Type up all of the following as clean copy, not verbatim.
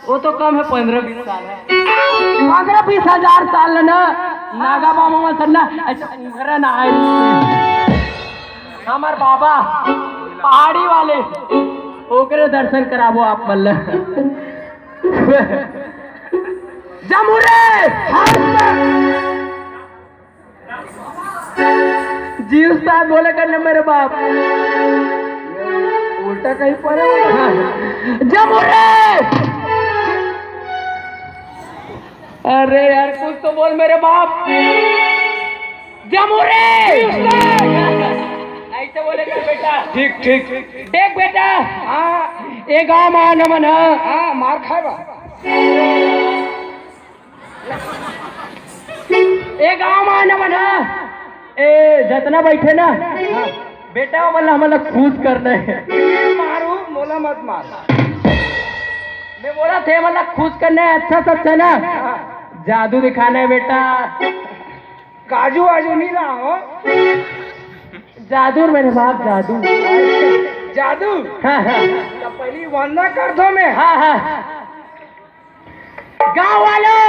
वो तो कम है, 15-20 साल है। 15-20 हजार साल ना नागा बाबा मसन्ना अच्छा उघरा ना आए हमार बाबा पहाड़ी वाले ओकरे दर्शन कराबो आप बल्ले जमुरे जी उस्ताद बोले करने मेरे बाप उल्टा कहीं पड़े जमुरे। अरे यार कुछ तो बोल मेरे बाप जमुरे ऐसे बोले कर बेटा। ठीक ठीक देख बेटा हाँ ये गाँव मान मन हाँ मार खाएगा ये गाँव मान मन ए जितना बैठे ना बेटा मतलब हमारा खुश करना है मारू मोला मत मार मैं बोला थे मतलब खुश करना है अच्छा सब अच्छा ना जादू दिखाना है बेटा काजू वाजू नहीं रहा हो जादू मेरे बाप जादू जादू हाँ हाँ तो पहली वंदना कर दो मैं हाँ हाँ गाँव वालों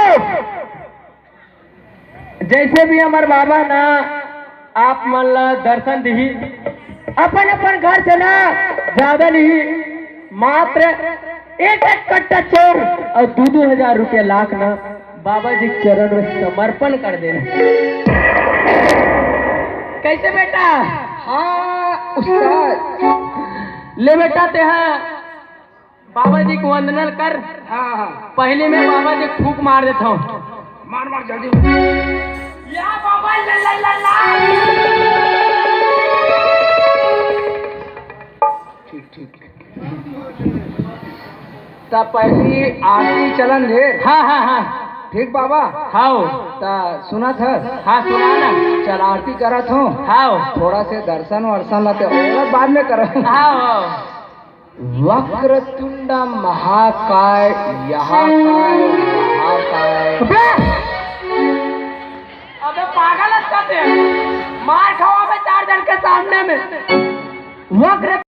जैसे भी हमारे बाबा ना आप मन ला दर्शन दी अपन अपन घर से ना ज्यादा नहीं मात्र एक कट्टा चोर और 2-2 रुपया लाख ना बाबा जी के चरण में समर्पण कर देना। कैसे बेटा हाँ उस्ताद ले बेटा ते हाँ बाबा जी को वंदना कर। हाँ पहले मैं बाबा जी फूक मार देता हूँ मार मार जल्दी या बाबा ला ठीक ठीक ता पहली आरती चलन दे हाँ हाँ हाँ ठीक बाबा हाँ ता सुना था हाँ सुना ना चल आरती करत हूँ हाँ थोड़ा से दर्शन वर्शन लाते और बाद में करो हाँ वक्रतुंड महाकाय यहाँ काय अबे पागल मार खाओ 4 जन के सामने में वक्र